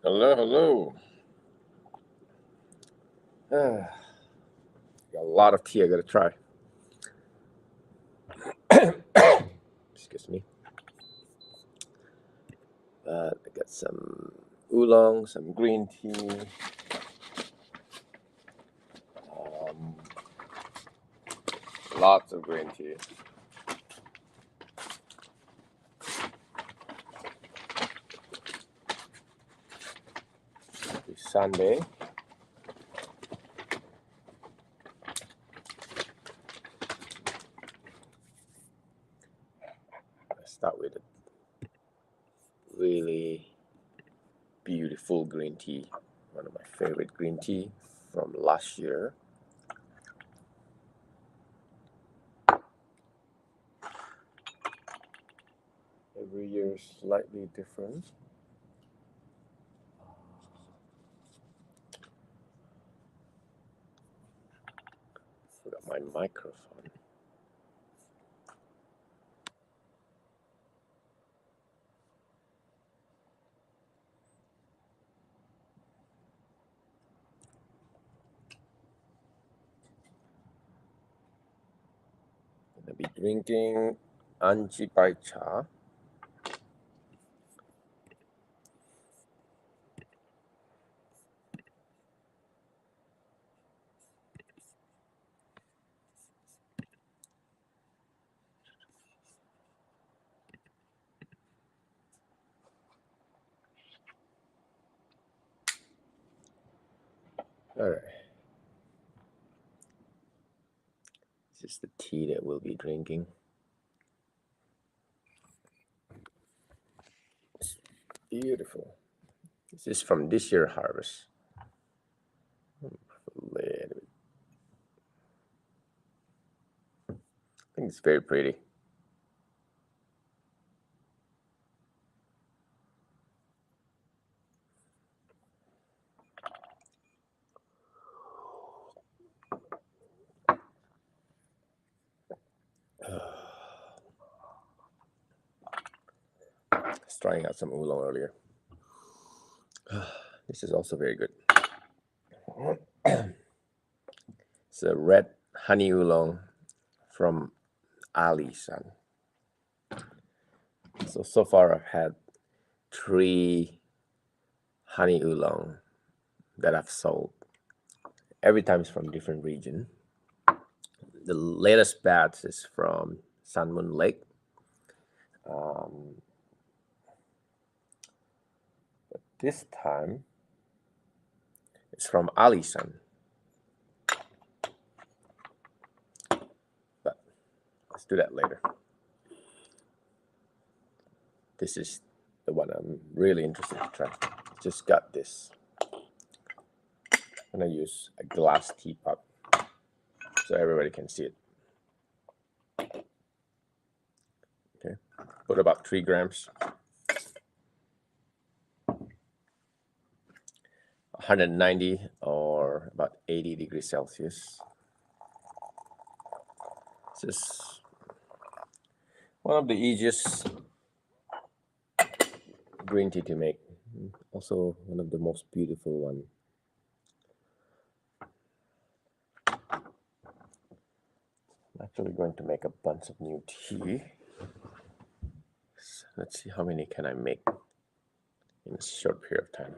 Hello, hello. Got a lot of tea I gotta try. Excuse me. I got some oolong, some green tea, um, lots of green tea. It's Sunday. Let's start with a really beautiful green tea. One of my favorite green tea from last year. Every year is slightly different. Forgot my microphone. Gonna be drinking Anji Baicha. Alright. This is the tea that we'll be drinking. It's beautiful. This is from this year harvest. I think it's very pretty. I was trying out some oolong earlier. This is also very good. It's a red honey oolong from Ali-san. So far I've had 3 honey oolong that I've sold. Every time it's from different region. The latest batch is from Sun Moon Lake. But this time it's from Ali-san. But let's do that later. This is the one I'm really interested to try. Just got this. I'm gonna use a glass teapot so everybody can see it. Okay, put about 3 grams. 190 or about 80 degrees Celsius. This is one of the easiest green tea to make. Also one of the most beautiful one. I'm actually going to make a bunch of new tea. So let's see how many can I make in a short period of time.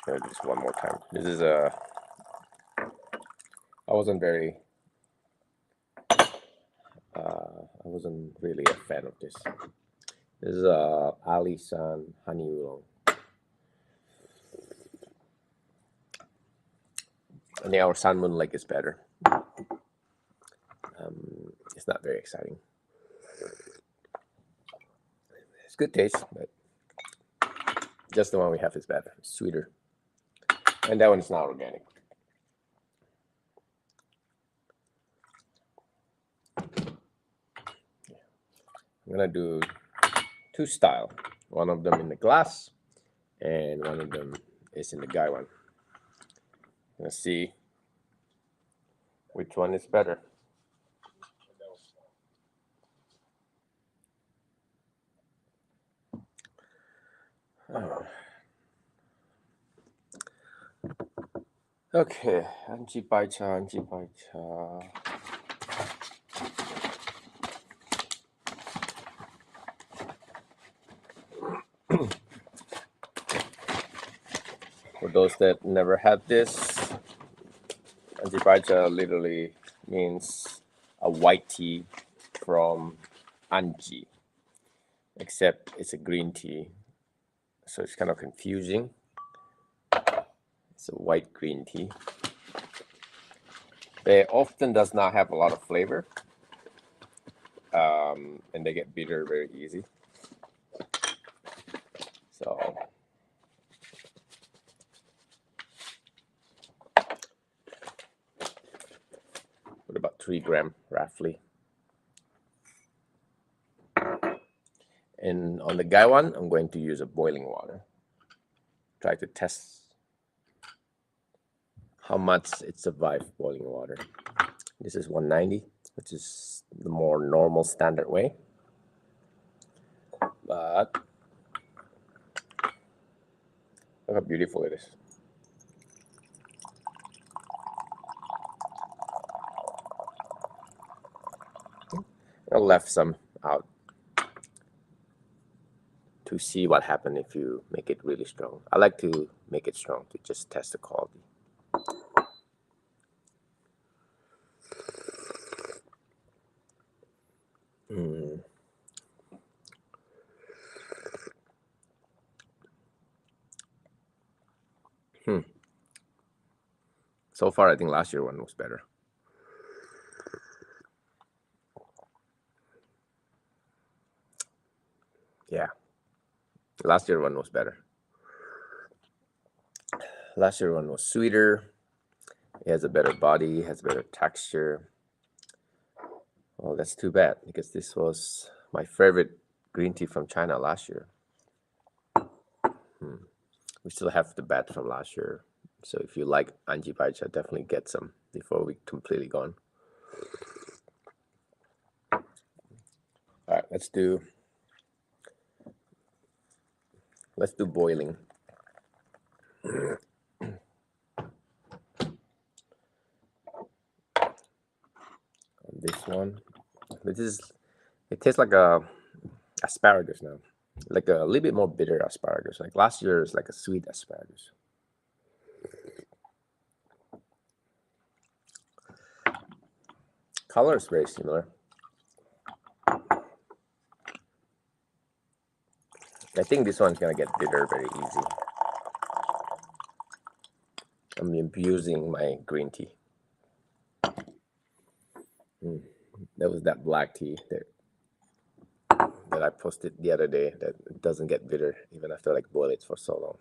I'll do this one more time. This is a I wasn't really a fan of this. This is Ali-san honey oolong. I think our Sun Moon Lake is better. It's not very exciting. It's good taste, but just the one we have is better. It's sweeter. And that one is not organic. I'm gonna do 2 style. One of them in the glass, and one of them is in the guy one. Let's see which one is better. Oh. Okay, Anji Baicha, Anji Baicha. For those that never had this, Anji Baicha literally means a white tea from Anji, except it's a green tea, so it's kind of confusing. It's a white green tea. They often does not have a lot of flavor, and they get bitter very easy. So put about 3 grams roughly. And on the guy one, I'm going to use a boiling water. Try to test how much it survived boiling water. This is 190, which is the more normal standard way. But look how beautiful it is. I left some out to see what happens if you make it really strong. I like to make it strong to just test the quality. So far, I think last year one was better. Yeah, last year one was better. Last year one was sweeter. It has a better body, has better texture. Well, that's too bad because this was my favorite green tea from China last year. We still have the bat from last year. So if you like Anji Baicha, definitely get some before we completely gone. All right, let's do boiling. On this one, it tastes like a asparagus now, like a little bit more bitter asparagus. Like last year is like a sweet asparagus. Color is very similar. I think this one's gonna get bitter very easy. I'm abusing my green tea. That was that black tea that I posted the other day that doesn't get bitter even after like boil it for so long.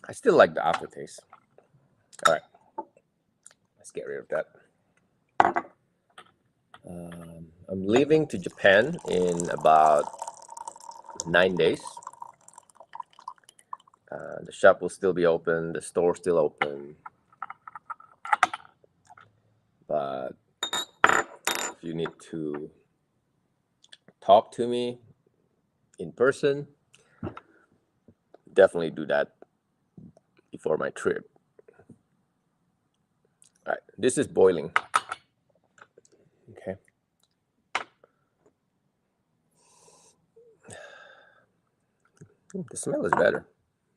I still like the aftertaste. All right, let's get rid of that. I'm leaving to Japan in about 9 days. The shop will still be open, the store still open, but if you need to talk to me in person, definitely do that before my trip. All right, this is boiling. Okay. The smell is better.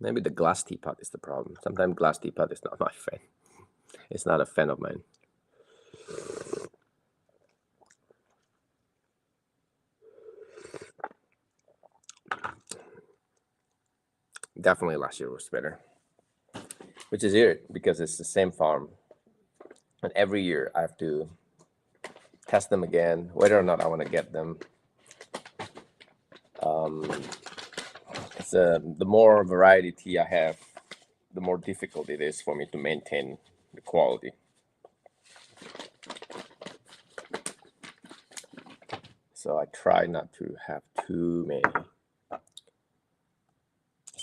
Maybe the glass teapot is the problem. Sometimes glass teapot is not my friend. It's not a fan of mine. Definitely last year was better. Which is weird because it's the same farm. And every year I have to test them again, whether or not I want to get them. The more variety tea I have, the more difficult it is for me to maintain the quality. So I try not to have too many.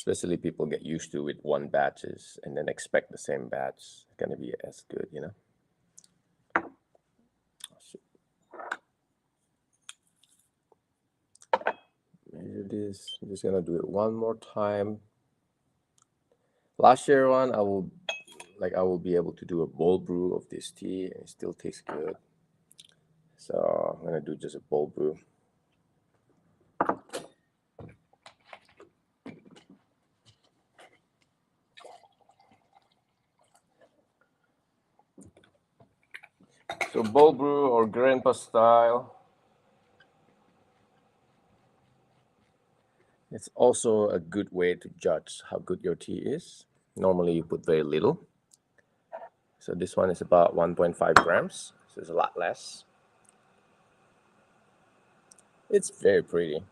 Especially people get used to with one batches and then expect the same batch. It's gonna be as good, you know. Measure this. I'm just gonna do it one more time. Last year one, I will be able to do a bold brew of this tea and it still tastes good. So I'm gonna do just a bold brew. So bold brew or grandpa style. It's also a good way to judge how good your tea is. Normally you put very little. So this one is about 1.5 grams. So it's a lot less. It's very pretty.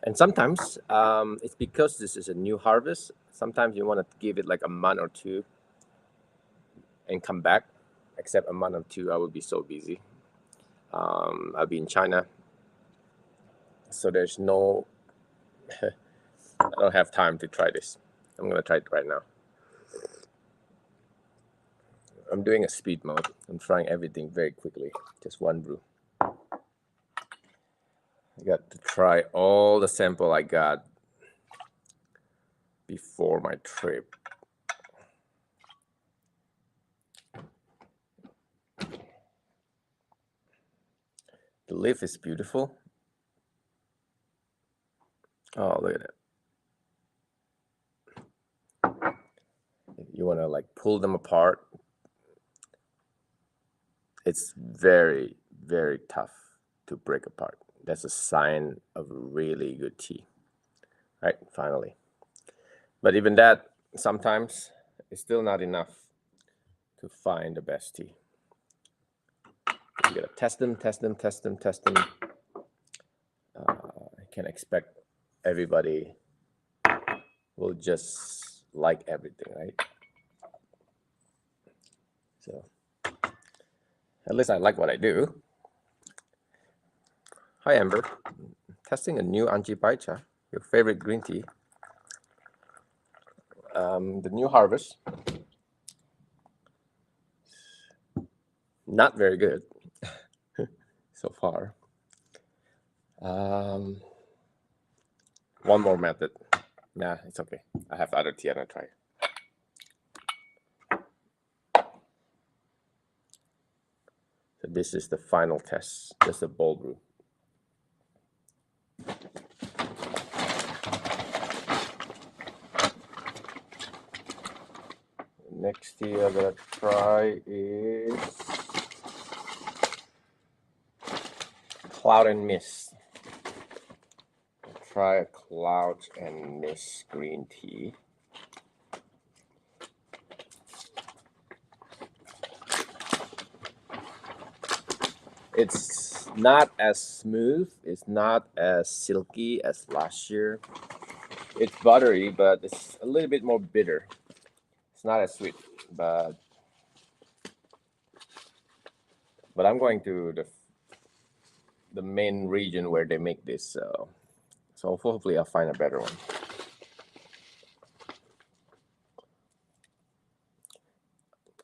And sometimes it's because this is a new harvest. Sometimes you want to give it like a month or two and come back. Except a month or two, I will be so busy. I'll be in China. So there's no, I don't have time to try this. I'm going to try it right now. I'm doing a speed mode. I'm trying everything very quickly. Just one brew. I got to try all the sample I got before my trip. The leaf is beautiful. Oh, look at it. You want to like pull them apart. It's very, very tough to break apart. That's a sign of really good tea. Right, finally. But even that, sometimes it's still not enough to find the best tea. You gotta test them. I can't expect everybody will just like everything, right? So at least I like what I do. Hi, Amber. Testing a new Anji Baicha, your favorite green tea. The new harvest. Not very good so far. One more method. Nah, it's okay. I have the other tea I'm gonna try. So this is the final test. Just a bold brew. Next tea I'm gonna try is Cloud and Mist. I'll try a Cloud and Mist green tea. It's not as smooth, it's not as silky as last year. It's buttery, but it's a little bit more bitter. It's not as sweet, but I'm going to the main region where they make this, so hopefully I'll find a better one.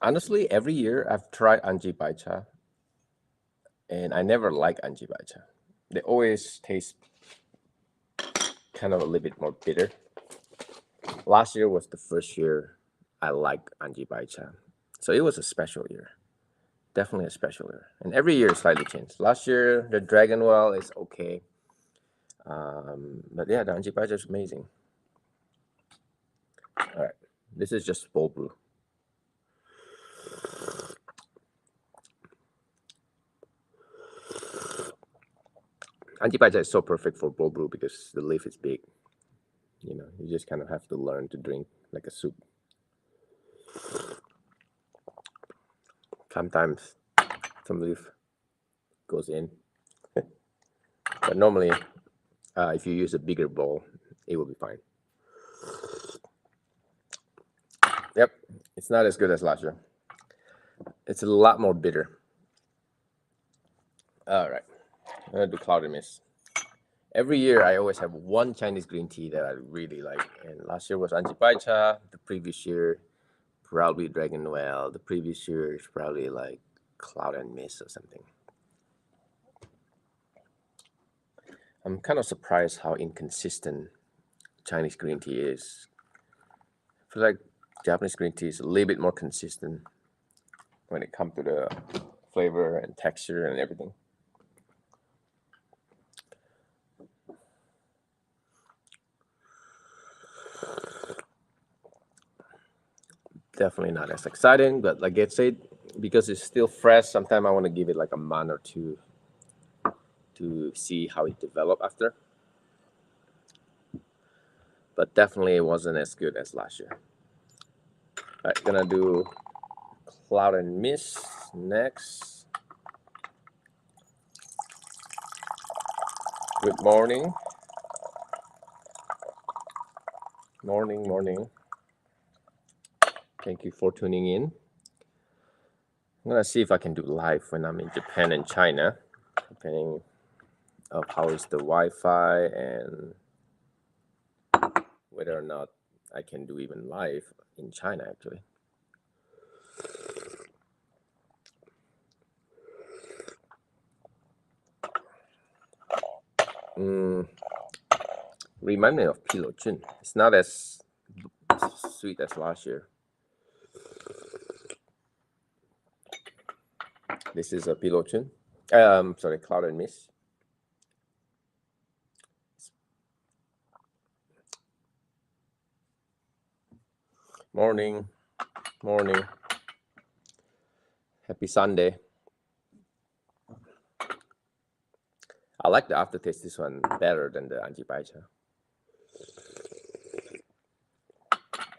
Honestly, every year I've tried Anji Baicha, and I never like Anji Baicha. They always taste kind of a little bit more bitter. Last year was the first year I liked Anji Baicha, so it was a special year. Definitely a special year, and every year slightly changed. Last year the Dragon Well is okay, but yeah, the Anji Baicha is amazing. All right, this is just bold brew. Anji Baicha is so perfect for bold brew because the leaf is big. You know, you just kind of have to learn to drink like a soup. Sometimes some leaf goes in, but normally if you use a bigger bowl, it will be fine. Yep, it's not as good as last year. It's a lot more bitter. All right, I'm gonna do Cloud and Mist. Every year I always have one Chinese green tea that I really like. And last year was Anji Baicha. The previous year, probably Dragon Well. The previous year is probably like Cloud and Mist or something. I'm kind of surprised how inconsistent Chinese green tea is. I feel like Japanese green tea is a little bit more consistent when it comes to the flavor and texture and everything. Definitely not as exciting, but like I said, because it's still fresh, sometimes I want to give it like a month or two to see how it develop after. But definitely it wasn't as good as last year. All right, gonna do Cloud and Mist next. Good morning. Morning, morning. Thank you for tuning in. I'm gonna see if I can do live when I'm in Japan and China, depending of how is the Wi-Fi and whether or not I can do even live in China actually. Remind me of Pilochun. It's not as sweet as last year. This is a Pilochun. Sorry, Cloud and Mist. Morning, morning. Happy Sunday. I like the aftertaste. This one better than the Anji Baicha.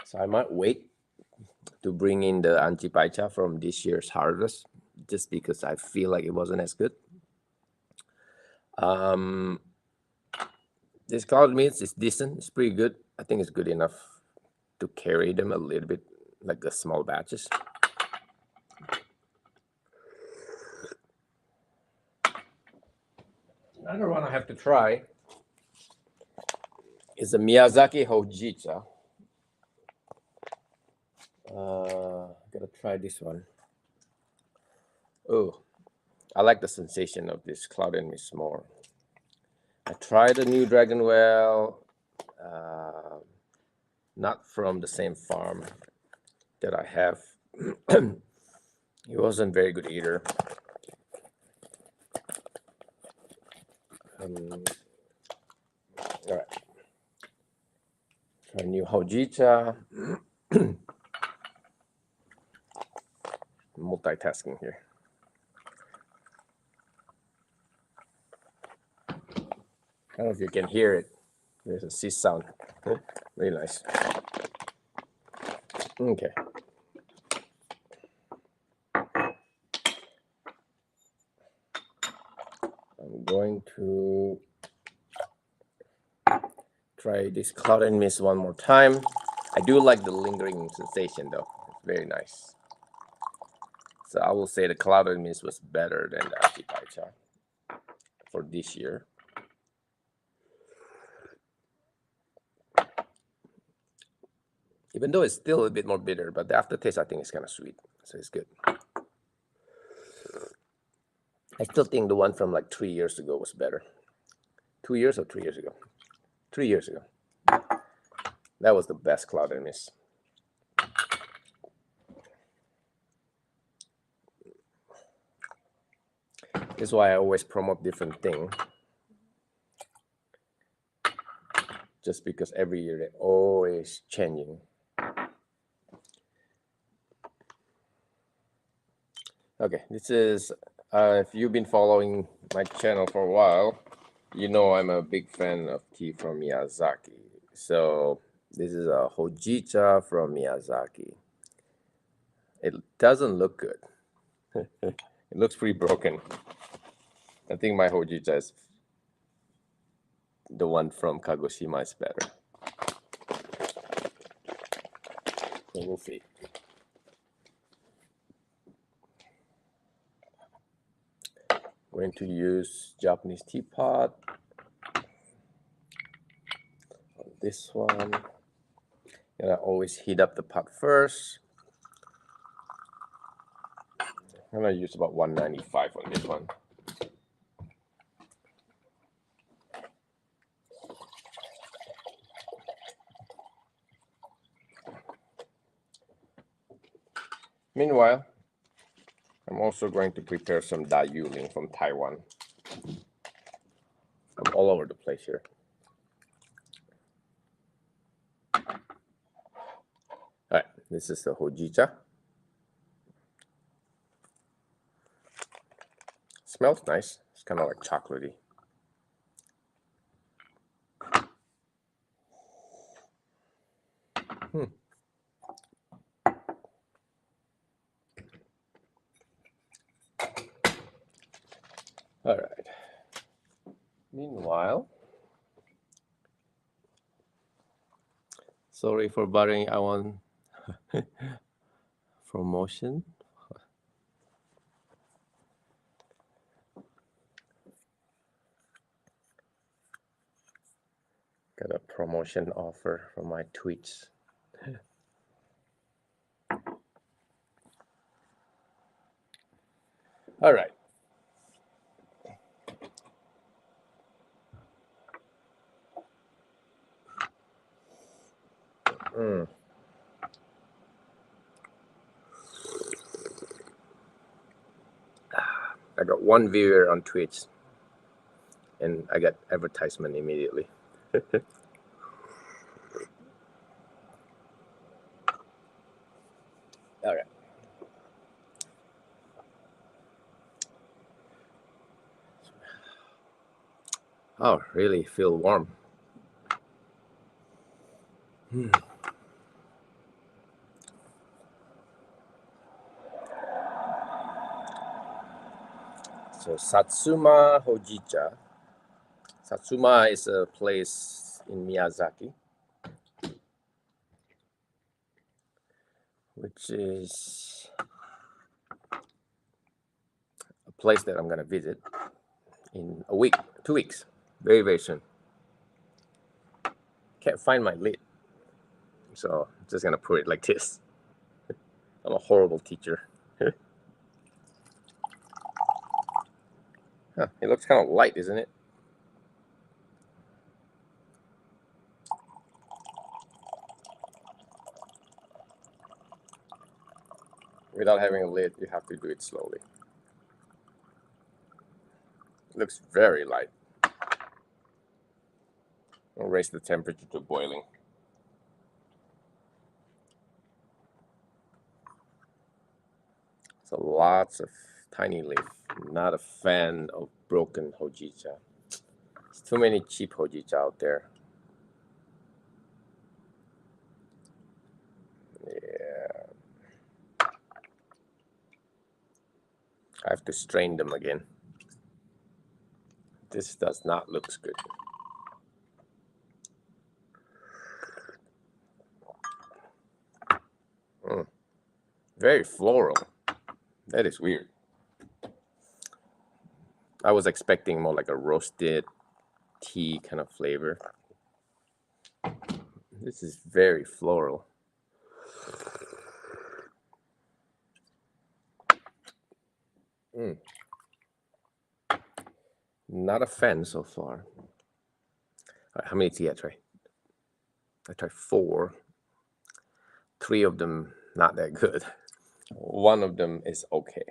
So I might wait to bring in the Anji Baicha from this year's harvest, just because I feel like it wasn't as good. This Cloud Mist is decent. It's pretty good. I think it's good enough to carry them a little bit, like the small batches. Another one I have to try is the Miyazaki Hojicha. Gotta try this one. Oh, I like the sensation of this Cloud and Mist more. I tried the new Dragon Well, not from the same farm that I have. It wasn't very good either. All right. Try new Hojicha. Multitasking here. I don't know if you can hear it. There's a C sound. Really nice. Okay. I'm going to try this Cloud and Mist one more time. I do like the lingering sensation though. It's very nice. So I will say the Cloud and Mist was better than the Anji Baicha for this year. Even though it's still a bit more bitter, but the aftertaste I think is kind of sweet, so it's good. I still think the one from like 3 years ago was better. 2 years or 3 years ago? 3 years ago. That was the best Cloud and Mist. This is why I always promote different things. Just because every year they're always changing. Okay, this is, if you've been following my channel for a while, you know I'm a big fan of tea from Miyazaki. So this is a Hojicha from Miyazaki. It doesn't look good. It looks pretty broken. I think my Hojicha is the one from Kagoshima is better. So we'll see. Going to use Japanese teapot. this one. And I always heat up the pot first. I'm gonna use about 195 on this one. Meanwhile, I'm also going to prepare some Da Yuling from Taiwan. I'm all over the place here. All right, this is the hojicha. Smells nice. It's kind of like chocolatey. All right. Meanwhile, sorry for bothering. I want promotion. Got a promotion offer for my tweets. All right. I got one viewer on Twitch, and I got advertisement immediately. All right. Oh, really feel warm. So Satsuma Hojicha. Satsuma is a place in Miyazaki, which is a place that I'm gonna visit in a week, 2 weeks, very, very soon. Can't find my lid, so I'm just gonna put it like this. I'm a horrible teacher. Huh, it looks kind of light, isn't it? Without having a lid, you have to do it slowly. It looks very light. I'll raise the temperature to boiling. So lots of tiny leaf. Not a fan of broken hojicha. There's too many cheap hojicha out there. Yeah. I have to strain them again. This does not look good. Very floral. That is weird. I was expecting more like a roasted tea kind of flavor. This is very floral. Not a fan so far. All right, how many tea I try? I tried 4. 3 of them not that good. 1 of them is okay.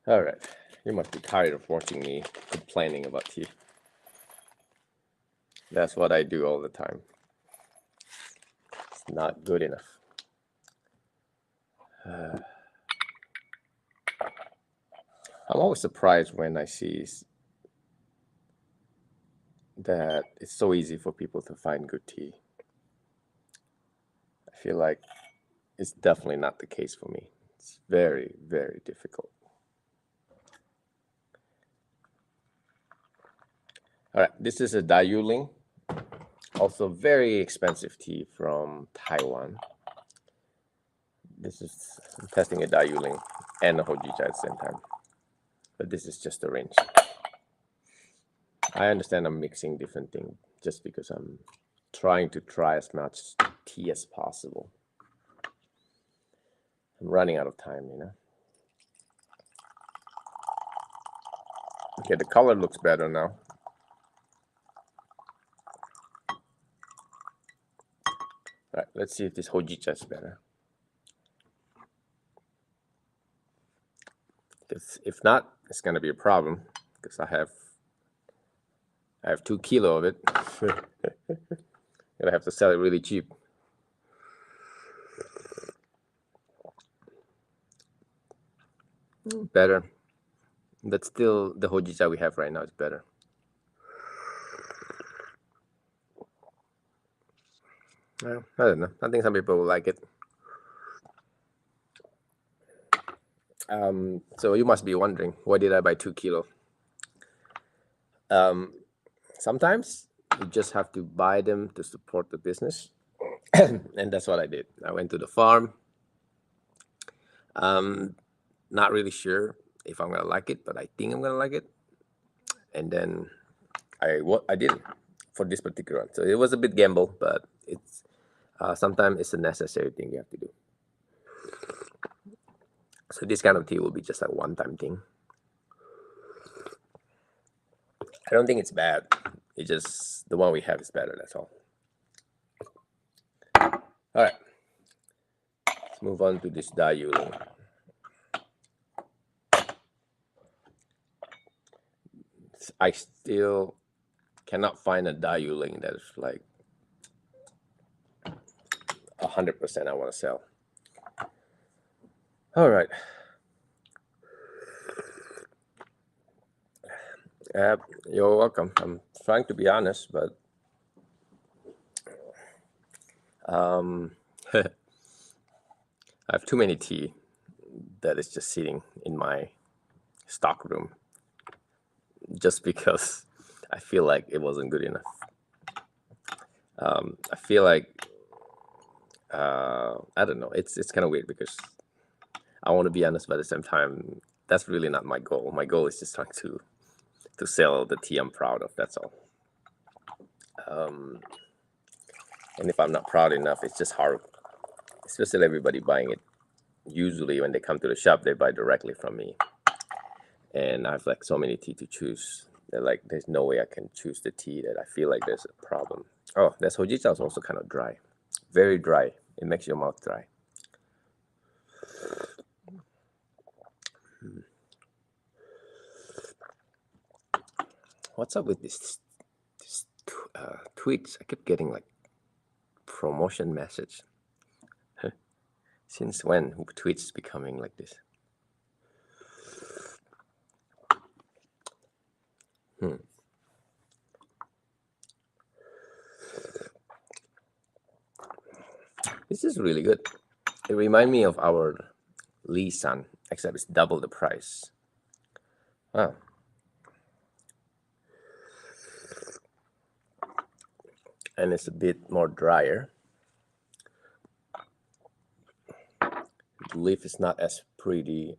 All right, you must be tired of watching me complaining about tea. That's what I do all the time. It's not good enough. I'm always surprised when I see that it's so easy for people to find good tea. I feel like it's definitely not the case for me. It's very, very difficult. All right, this is a Da Yuling, also very expensive tea from Taiwan. I'm testing a Da Yuling and a hojicha at the same time, but this is just a range. I understand I'm mixing different things just because I'm trying to try as much tea as possible. I'm running out of time, you know. Okay, the color looks better now. All right, let's see if this hojicha is better. Because if not, it's gonna be a problem. Because I have 2 kilo of it. Gonna have to sell it really cheap. Better, but still, the hojicha we have right now is better. Well, I don't know. I think some people will like it. So you must be wondering, why did I buy 2 kilo? Sometimes you just have to buy them to support the business. And that's what I did. I went to the farm. Not really sure if I'm gonna like it, but I think I'm gonna like it. And then I did it for this particular one. So it was a bit gamble, but it's sometimes it's a necessary thing you have to do. So this kind of tea will be just a one-time thing. I don't think it's bad. It's just the one we have is better. That's all. All right. Let's move on to this Dayuling. I still cannot find a Dayuling that is like 100% I want to sell. All right. You're welcome. I'm trying to be honest, but I have too many tea that is just sitting in my stock room just because I feel like it wasn't good enough. I feel like I don't know. It's kind of weird because I want to be honest, but at the same time, that's really not my goal. My goal is just trying to sell the tea I'm proud of. That's all. And if I'm not proud enough, it's just hard, especially everybody buying it. Usually, when they come to the shop, they buy directly from me, and I have like so many tea to choose. That like, there's no way I can choose the tea that I feel like there's a problem. Oh, this hojicha is also kind of dry, very dry. It makes your mouth dry. What's up with this tweets? I kept getting like promotion message. Since when tweets becoming like this? This is really good. It reminds me of our Lee San, except it's double the price. Wow. And it's a bit more drier. The leaf is not as pretty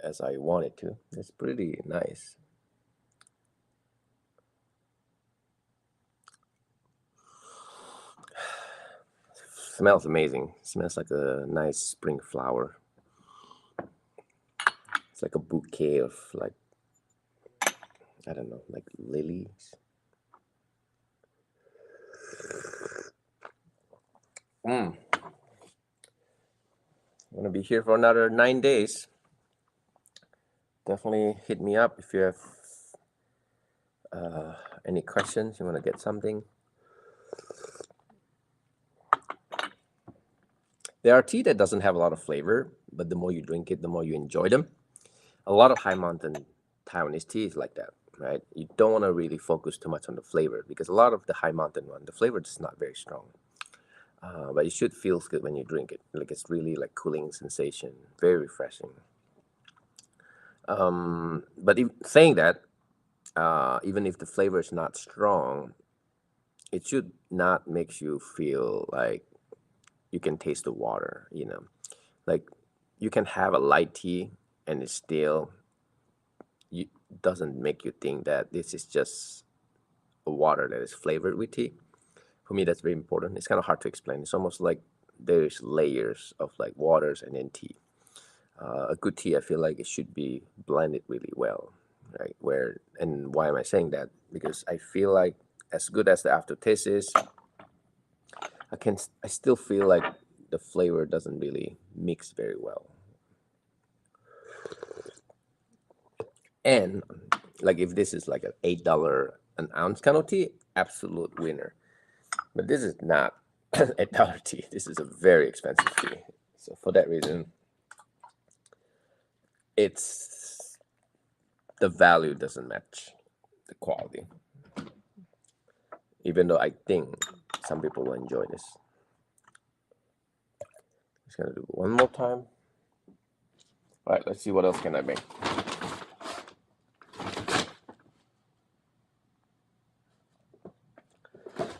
as I want it to. It's pretty nice. Smells amazing. Smells like a nice spring flower. It's like a bouquet of like, I don't know, like lilies. I'm gonna be here for another 9 days. Definitely hit me up if you have any questions. You want to get something. There are tea that doesn't have a lot of flavor, but the more you drink it, the more you enjoy them. A lot of high mountain Taiwanese tea is like that, right? You don't want to really focus too much on the flavor because a lot of the high mountain one, the flavor is not very strong. But it should feel good when you drink it. Like it's really like cooling sensation, very refreshing. But saying that, even if the flavor is not strong, it should not make you feel like you can taste the water. Like you can have a light tea and it still doesn't make you think that this is just a water that is flavored with tea. For me, that's very important. It's kind of hard to explain. It's almost like there's layers of like waters and then tea. A good tea, I feel like it should be blended really well, right? And why am I saying that? Because I feel like as good as the aftertaste is, I still feel like the flavor doesn't really mix very well. And like if this is like an $8 an ounce kind of tea, absolute winner. But this is not $8 tea. This is a very expensive tea. So for that reason, it's the value doesn't match the quality. Even though I think some people will enjoy this. Just gonna do one more time. All right, let's see what else can I make.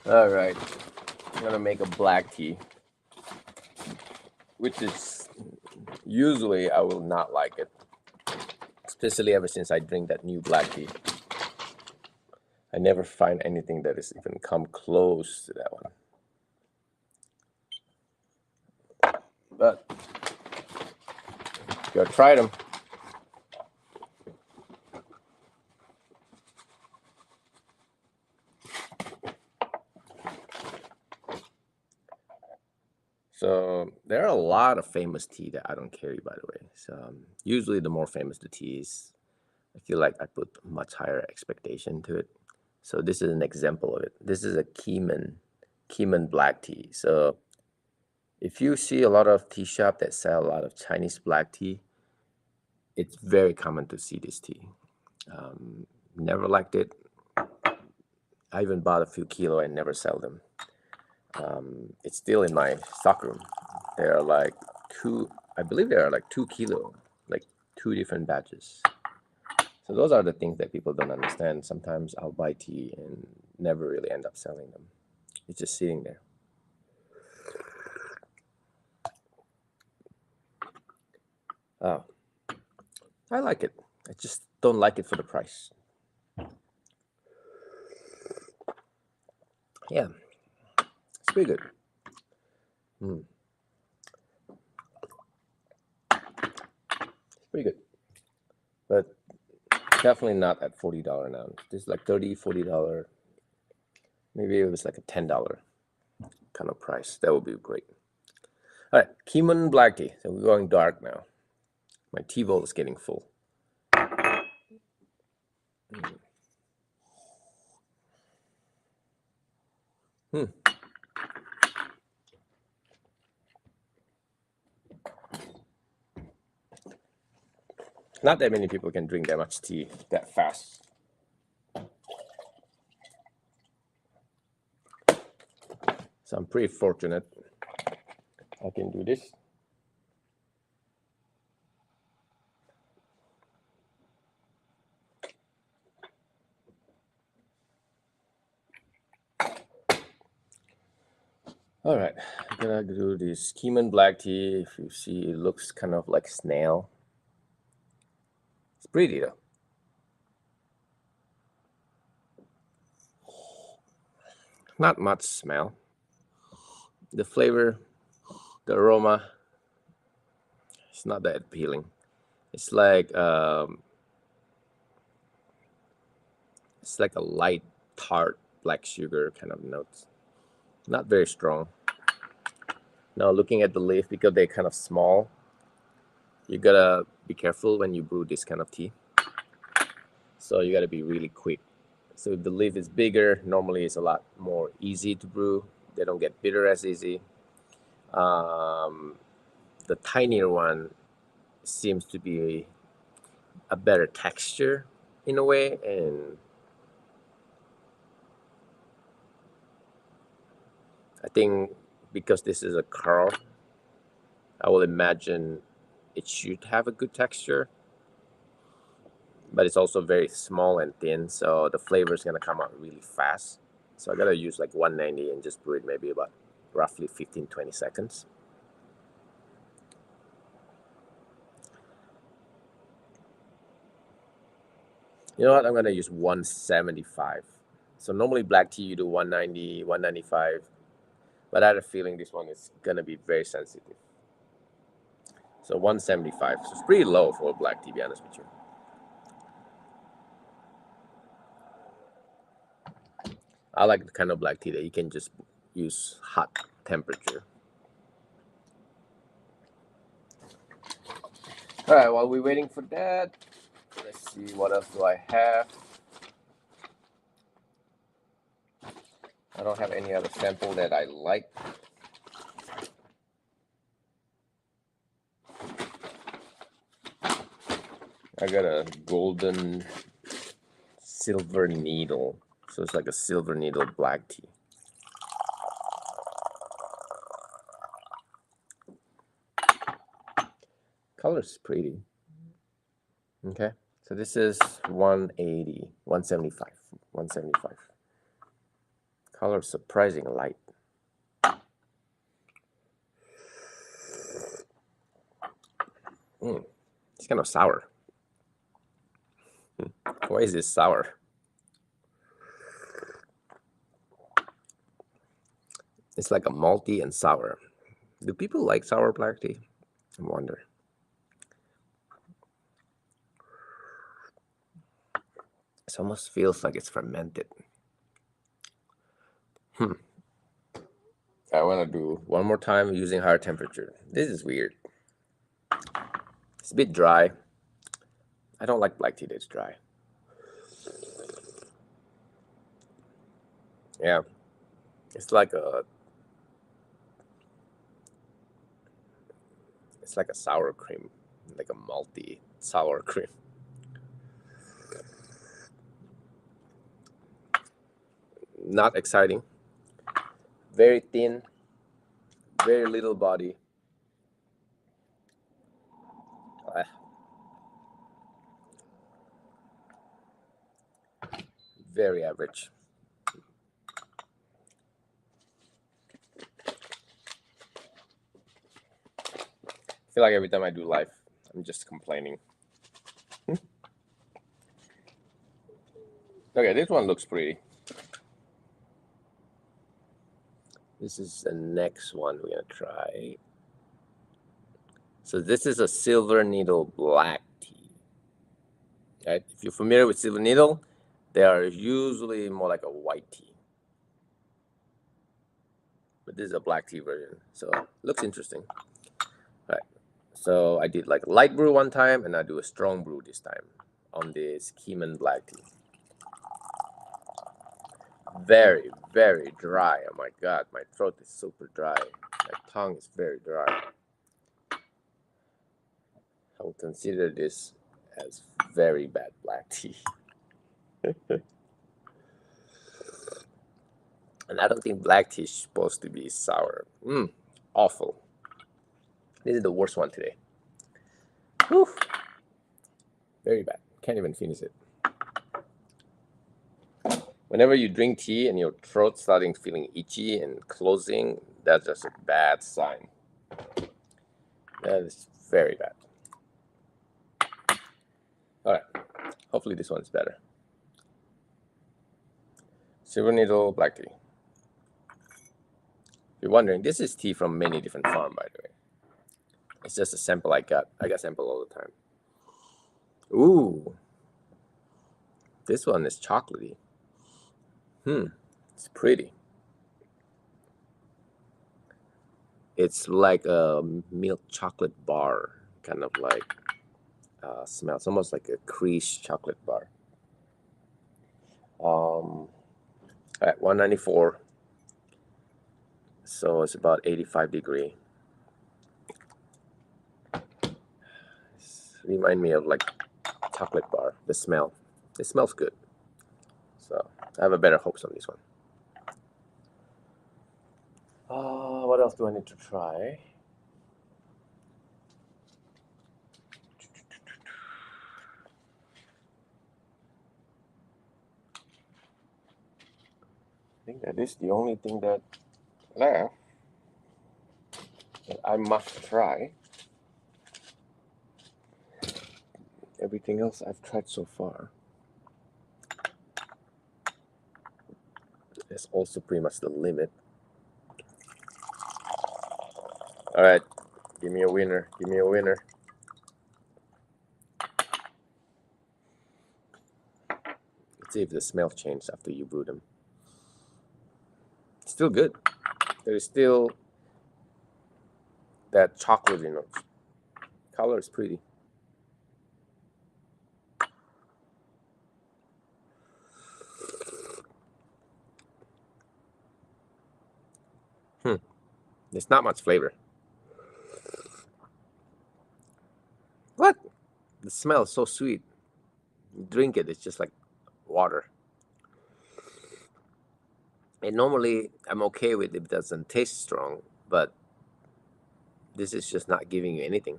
All right, I'm gonna make a black tea, which is usually I will not like it, especially ever since I drink that new black tea. I never find anything that is even come close to that one. But you gotta try them. So there are a lot of famous tea that I don't carry, by the way. So usually the more famous the tea is, I feel like I put much higher expectation to it. So this is an example of it. This is a Keeman black tea. So if you see a lot of tea shop that sell a lot of Chinese black tea, it's very common to see this tea. Never liked it. I even bought a few kilo and never sell them. It's still in my stockroom. There are like I believe there are like 2 kilo, like 2 different batches. So those are the things that people don't understand. Sometimes I'll buy tea and never really end up selling them. It's just sitting there. Oh, I like it. I just don't like it for the price. Yeah, it's pretty good. Mm. It's pretty good. But definitely not at $40 an ounce. This is like $30, $40. Maybe it was like a $10 kind of price. That would be great. All right, Keeman black tea. So we're going dark now. My tea bowl is getting full. Hmm. Not that many people can drink that much tea that fast. So I'm pretty fortunate I can do this. All right, I'm gonna do this Keeman black tea. If you see, it looks kind of like snail. It's pretty though. Not much smell. The flavor, the aroma, it's not that appealing. It's like a light tart black sugar kind of notes. Not very strong. Now looking at the leaf, because they're kind of small, you gotta be careful when you brew this kind of tea. So you gotta be really quick. So if the leaf is bigger, normally it's a lot more easy to brew. They don't get bitter as easy. The tinier one seems to be a better texture in a way, and I think because this is a curl, I will imagine it should have a good texture, but it's also very small and thin, so the flavor is gonna come out really fast. So I gotta use like 190 and just brew it maybe about roughly 15-20 seconds. You know what? I'm gonna use 175. So normally black tea you do 190, 195, but I had a feeling this one is gonna be very sensitive. So 175. So it's pretty low for black tea, to be honest with you. I like the kind of black tea that you can just use hot temperature. All right, while we're waiting for that, let's see what else do I have. I don't have any other sample that I like. I got a golden silver needle. So it's like a silver needle black tea. Color's pretty. Okay. So this is 180, 175, 175. Color surprising light. It's kind of sour. Why is this sour? It's like a malty and sour. Do people like sour black tea? I wonder. It almost feels like it's fermented. I want to do one more time using higher temperature. This is weird. It's a bit dry. I don't like black tea that's dry. Yeah. It's like a sour cream, like a malty sour cream. Not exciting. Very thin, very little body. Very average. I feel like every time I do live, I'm just complaining. Okay, this one looks pretty. This is the next one we're gonna try. So this is a silver needle black tea. Right? If you're familiar with silver needle, they are usually more like a white tea. But this is a black tea version, so looks interesting. All right. So I did like light brew one time, and I do a strong brew this time on this Keeman black tea. Very, very dry. Oh my god, my throat is super dry. My tongue is very dry. I would consider this as very bad black tea. And I don't think black tea is supposed to be sour. Awful. This is the worst one today. Whew. Very bad. Can't even finish it. Whenever you drink tea and your throat starting feeling itchy and closing, that's just a bad sign. That is very bad. All right. Hopefully this one's better. Silver needle black tea. If you're wondering, this is tea from many different farms, by the way. It's just a sample I got. I got sample all the time. Ooh. This one is chocolatey. It's pretty. It's like a milk chocolate bar, kind of like smells almost like a creased chocolate bar. At 194, so it's about 85 degree. Remind me of like chocolate bar. The smell. It smells good. So I have a better hopes on this one. What else do I need to try? I think that is the only thing that left that I must try. Everything else I've tried so far. It's also pretty much the limit. All right, give me a winner. Give me a winner. Let's see if the smell changed after you brew them. Still good. There is still that chocolatey note. Color is pretty. There's not much flavor. What? The smell is so sweet. You drink it, it's just like water. And normally I'm okay with it doesn't taste strong, but this is just not giving you anything.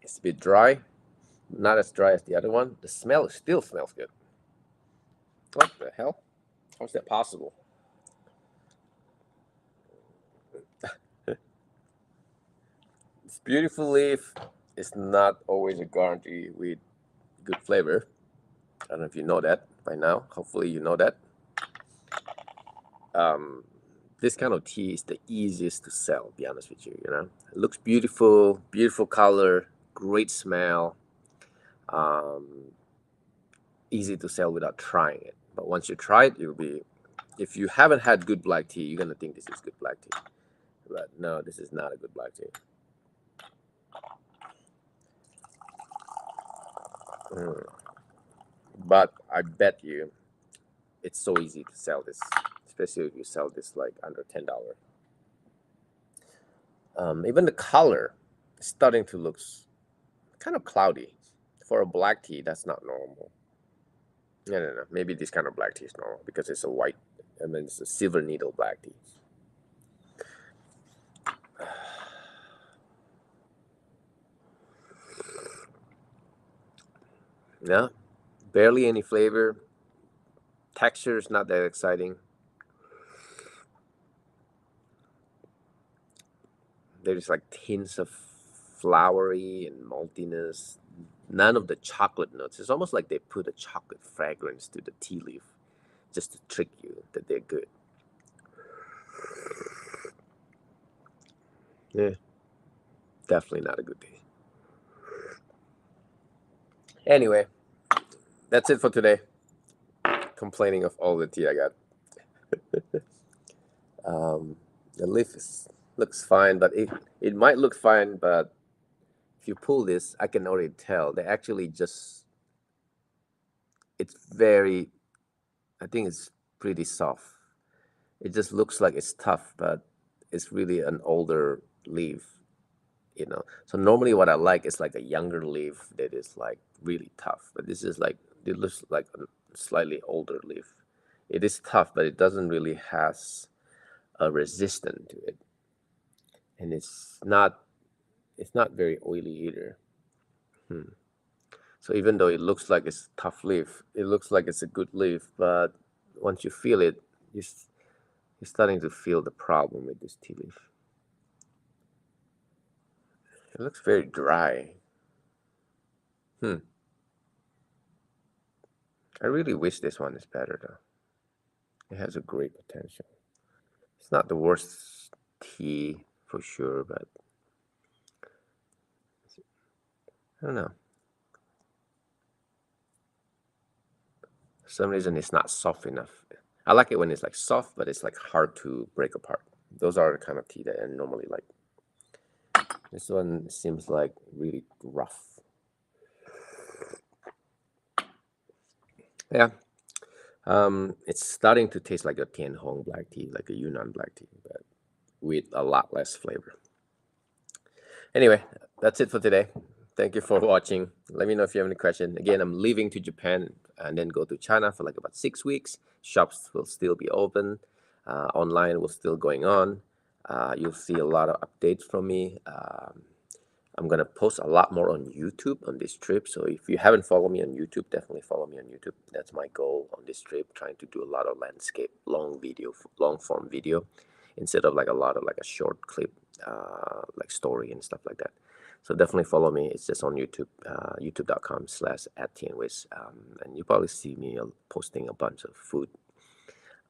It's a bit dry, not as dry as the other one. The smell still smells good. What the hell? How's that possible? It's beautiful leaf. It's not always a guarantee with good flavor. I don't know if you know that by now. Hopefully you know that. Um, this kind of tea is the easiest to sell, to be honest with you. It looks beautiful, beautiful color, great smell, um, easy to sell without trying it. But once you try it, you'll be, if you haven't had good black tea, you're gonna think this is good black tea. But no, this is not a good black tea. Mm. But I bet you it's so easy to sell this, especially if you sell this like under $10. Even the color is starting to look kind of cloudy. For a black tea, that's not normal. No. Maybe this kind of black tea is normal because it's a white, I mean, it's a silver needle black tea. Yeah, barely any flavor. Texture is not that exciting. There's like hints of flowery and maltiness. None of the chocolate notes. It's almost like they put a chocolate fragrance to the tea leaf just to trick you that they're good. Yeah, definitely not a good tea. Anyway, that's it for today. Complaining of all the tea I got. The leaf looks fine, but it might look fine, but if you pull this, I can already tell they actually just, it's very, I think it's pretty soft. It just looks like it's tough, but it's really an older leaf. So normally what I like is like a younger leaf that is like really tough, but this is like, it looks like a slightly older leaf. It is tough, but it doesn't really has a resistance to it, and it's not very oily either. Hmm. So even though it looks like it's tough leaf, it looks like it's a good leaf, but once you feel it, you're starting to feel the problem with this tea leaf. It looks very dry. Hmm. I really wish this one is better though. It has a great potential. It's not the worst tea for sure, but I don't know. For some reason, it's not soft enough. I like it when it's like soft, but it's like hard to break apart. Those are the kind of tea that I normally like. This one seems like really rough. Yeah. It's starting to taste like a Tian Hong black tea, like a Yunnan black tea, but with a lot less flavor. Anyway, that's it for today. Thank you for watching. Let me know if you have any question. Again, I'm leaving to Japan and then go to China for like about 6 weeks. Shops will still be open. Online will still going on. You'll see a lot of updates from me. I'm gonna post a lot more on YouTube on this trip. So if you haven't followed me on YouTube, definitely follow me on YouTube. That's my goal on this trip, trying to do a lot of landscape, long form video, instead of like a lot of like a short clip, like story and stuff like that. So definitely follow me. It's just on YouTube, youtube.com/@tianwiz, and you probably see me posting a bunch of food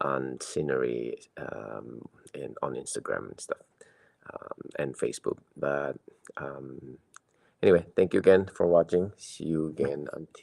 and scenery, and on Instagram and stuff, and Facebook. But anyway, thank you again for watching. See you again until